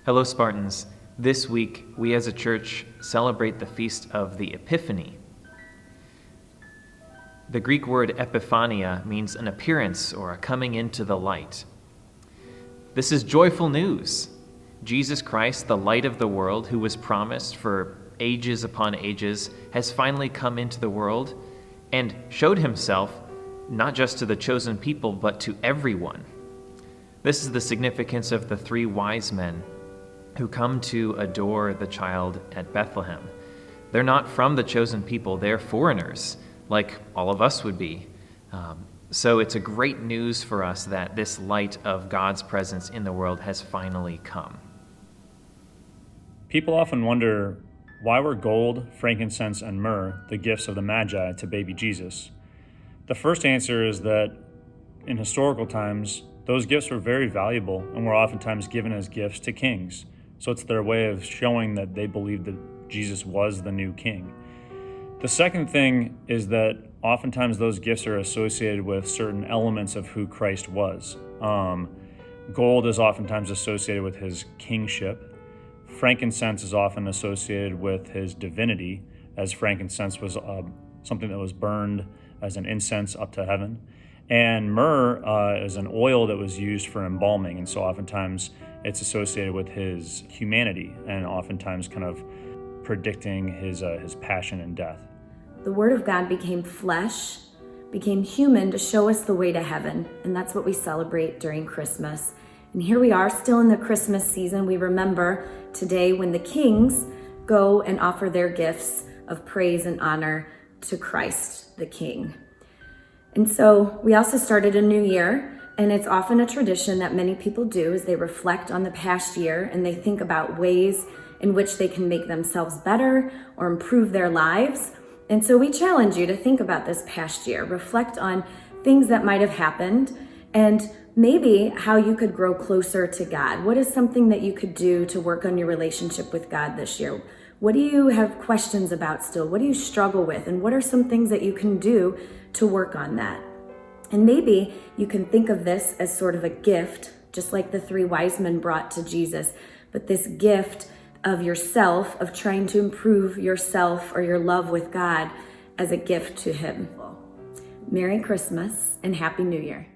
Hello, Spartans. This week, we as a church celebrate the feast of the Epiphany. The Greek word epiphania means an appearance or a coming into the light. This is joyful news. Jesus Christ, the light of the world, who was promised for ages upon ages, has finally come into the world and showed himself not just to the chosen people, but to everyone. This is the significance of the three wise men who come to adore the child at Bethlehem. They're not from the chosen people, they're foreigners, like all of us would be. So it's a great news for us that this light of God's presence in the world has finally come. People often wonder, why were gold, frankincense, and myrrh the gifts of the Magi to baby Jesus? The first answer is that in historical times, those gifts were very valuable and were oftentimes given as gifts to kings. So it's their way of showing that they believed that Jesus was the new king. The second thing is that oftentimes those gifts are associated with certain elements of who Christ was. Gold is oftentimes associated with his kingship. Frankincense is often associated with his divinity, as frankincense was something that was burned as an incense up to heaven. And myrrh is an oil that was used for embalming, and so oftentimes it's associated with his humanity and oftentimes kind of predicting his passion and death. The Word of God became flesh, became human to show us the way to heaven, and that's what we celebrate during Christmas. And here we are still in the Christmas season. We remember today when the kings go and offer their gifts of praise and honor to Christ the King. And so we also started a new year, and it's often a tradition that many people do as they reflect on the past year and they think about ways in which they can make themselves better or improve their lives. And so we challenge you to think about this past year, reflect on things that might have happened, and maybe how you could grow closer to God. What is something that you could do to work on your relationship with God this year? What do you have questions about still? What do you struggle with? And what are some things that you can do to work on that? And maybe you can think of this as sort of a gift, just like the three wise men brought to Jesus, but this gift of yourself, of trying to improve yourself or your love with God as a gift to him. Merry Christmas and Happy New Year.